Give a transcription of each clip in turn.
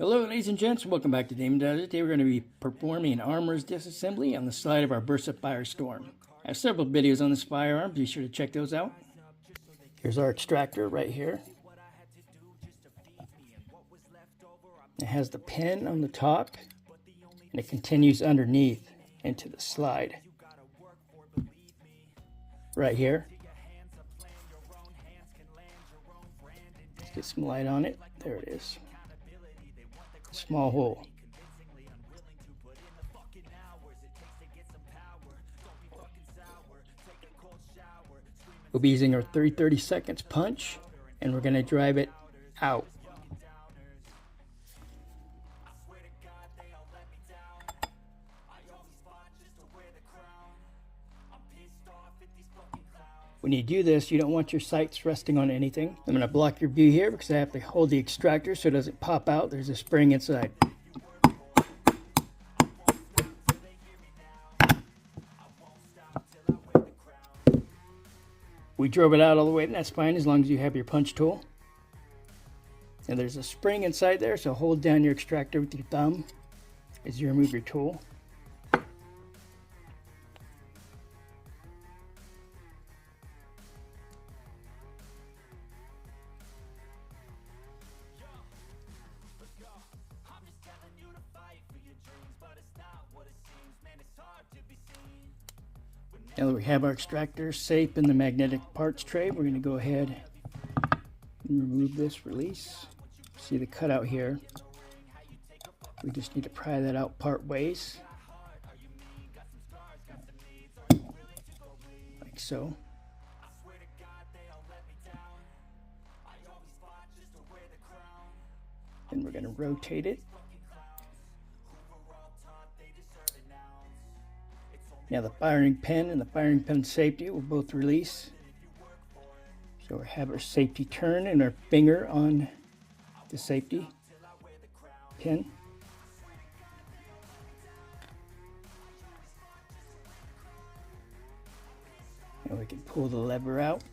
Hello ladies and gents, welcome back to Damon Does It. Today we're going to be performing an armor's disassembly on the slide of our Bersa Firestorm. I have several videos on this firearm, be sure to check those out. Here's our extractor right here. It has the pin on the top and it continues underneath into the slide. Right here. Let's get some light on it. There it is. Small hole. We'll be using our 30 seconds punch and we're going to drive it out. When you do this, you don't want your sights resting on anything. I'm going to block your view here because I have to hold the extractor so it doesn't pop out. There's a spring inside. We drove it out all the way, and that's fine as long as you have your punch tool. And there's a spring inside there, so hold down your extractor with your thumb as you remove your tool. Now that we have our extractor safe in the magnetic parts tray, we're going to go ahead and remove this release. See the cutout here. We just need to pry that out part ways. Like so. Then we're going to rotate it. Now the firing pin and the firing pin safety will both release. So we have our safety turn and our finger on the safety pin. And we can pull the lever out.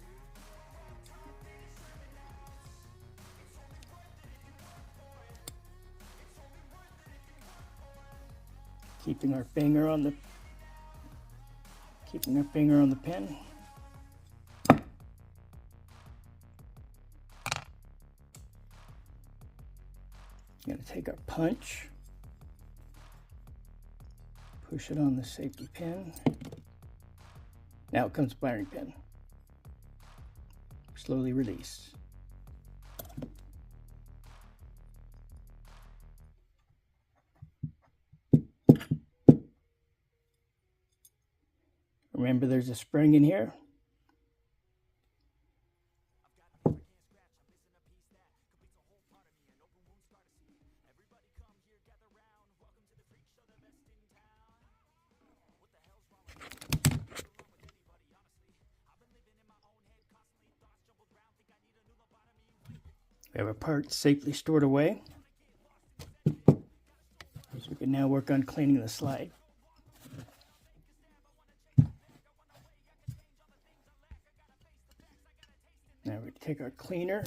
Keeping our finger on the pin. We're going to take our punch, push it on the safety pin. Now it comes the firing pin. Slowly release. Remember, there's a spring in here. We have our parts safely stored away. So we can now work on cleaning the slide. Now we take our cleaner.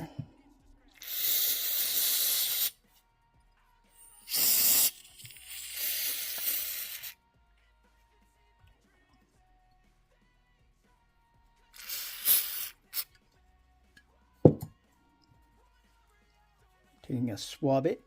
Taking a swab it.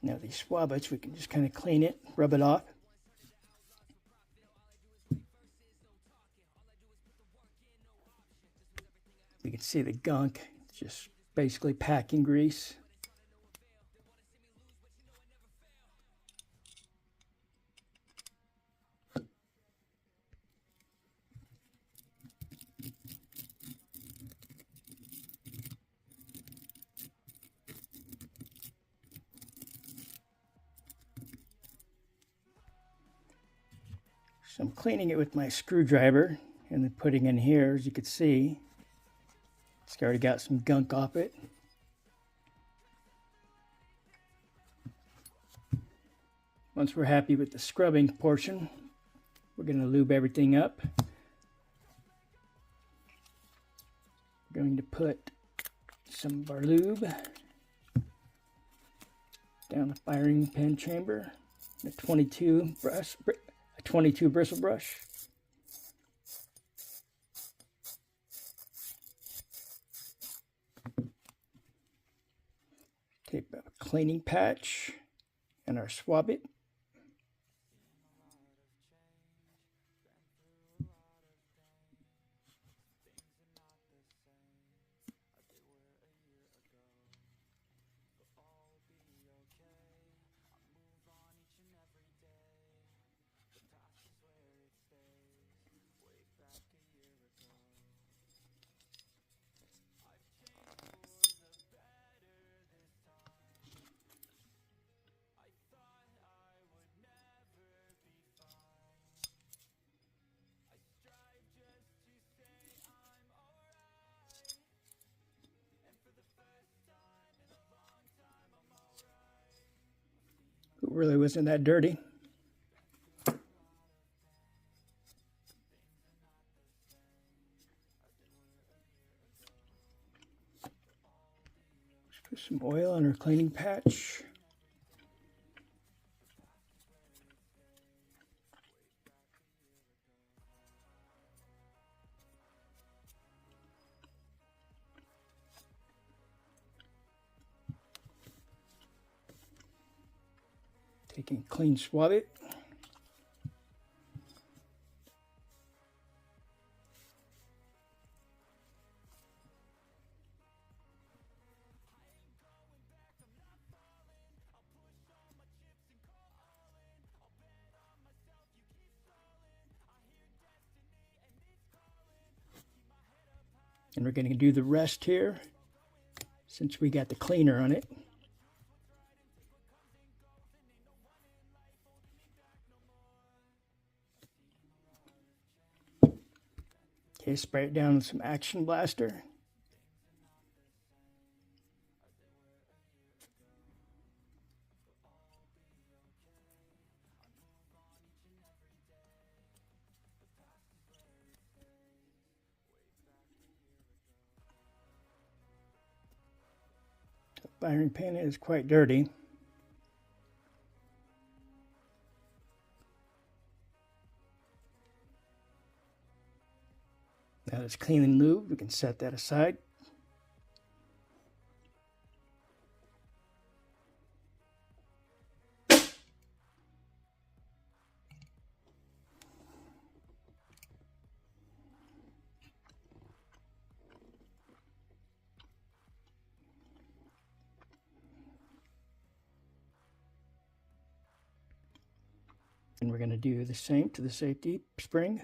Now these swabbits, we can just kind of clean it, rub it off. You can see the gunk, it's just basically packing grease. So I'm cleaning it with my screwdriver and then putting in here, as you can see, it's already got some gunk off it. Once we're happy with the scrubbing portion, we're going to lube everything up. We're going to put some of our lube down the firing pin chamber, a 22 bristle brush. Take a cleaning patch and our swab it. It really wasn't that dirty. Let's put some oil on our cleaning patch. Taking a clean swab it. And we're going to do the rest here since we got the cleaner on it. Okay, spray it down with some Action Blaster. The firing pin is quite dirty. Now that's clean and lubed, we can set that aside. And we're going to do the same to the safety spring.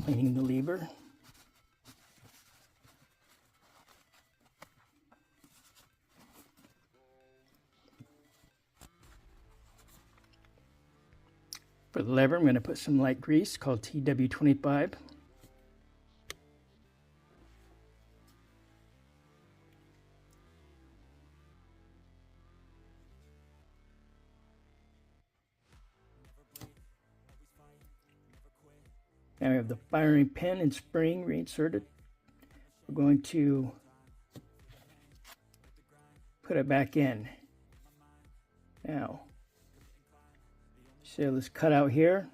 Cleaning the lever. For the lever, I'm going to put some light grease called TW25. Now we have the firing pin and spring reinserted. We're going to put it back in. Now, see this cutout here?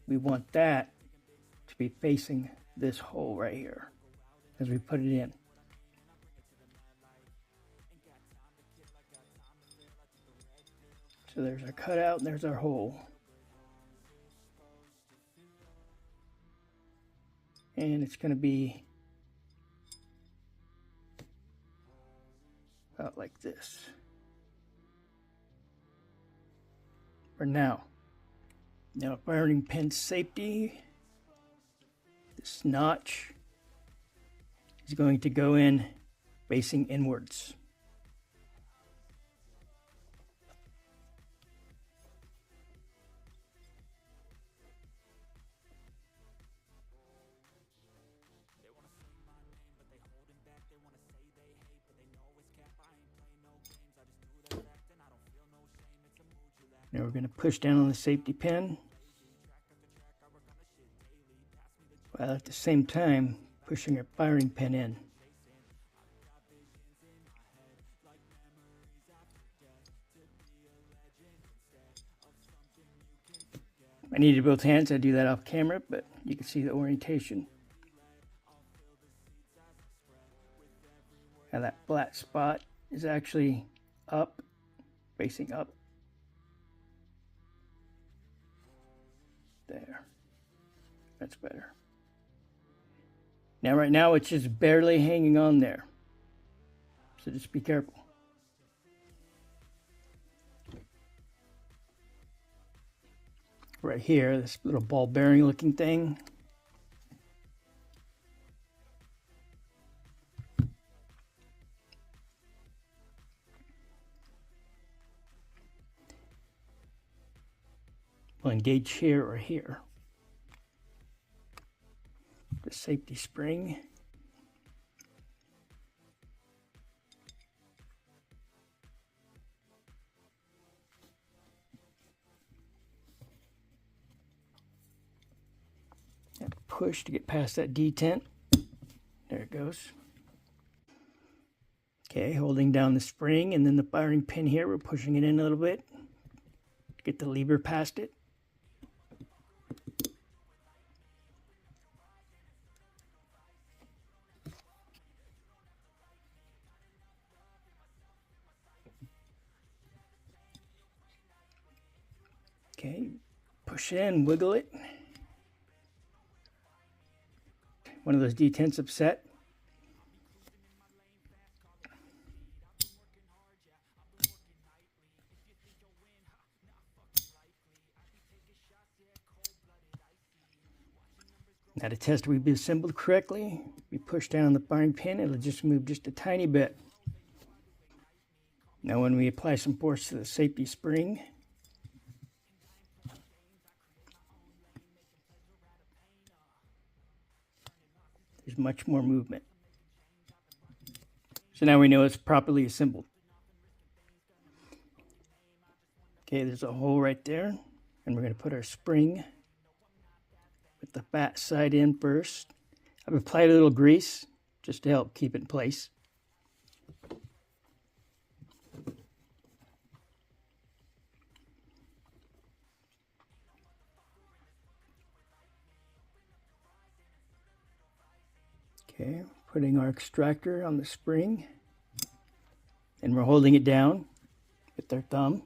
We want that to be facing this hole right here as we put it in. So there's our cutout and there's our hole. And it's going to be about like this. For now. Now firing pin safety. This notch is going to go in facing inwards. Now we're going to push down on the safety pin, while at the same time pushing our firing pin in. I needed both hands. I do that off camera, but you can see the orientation. Now that flat spot is actually up, facing up. There. That's better. Now right now it's just barely hanging on there. So just be careful. Right here, this little ball bearing looking thing. We'll engage here or here. The safety spring. Push to get past that detent. There it goes. Okay, holding down the spring and then the firing pin here, we're pushing it in a little bit to get the lever past it. Okay, push in, wiggle it. One of those detents upset. Now to test we've been assembled correctly, we push down on the firing pin, it'll just move just a tiny bit. Now when we apply some force to the safety spring, there's much more movement. So now we know it's properly assembled. Okay, there's a hole right there, and we're going to put our spring with the fat side in first. I've applied a little grease just to help keep it in place. Okay, putting our extractor on the spring, and we're holding it down with our thumb.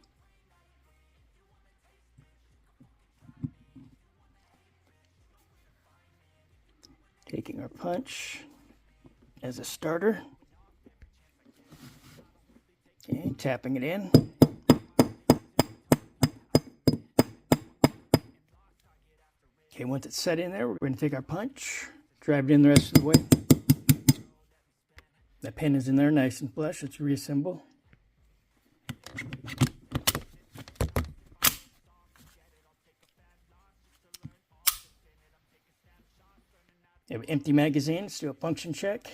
Taking our punch as a starter. Okay, tapping it in. Okay, once it's set in there, we're going to take our punch, drive it in the rest of the way. The pin is in there nice and flush. Let's reassemble. You have an empty magazine. Let's do a function check.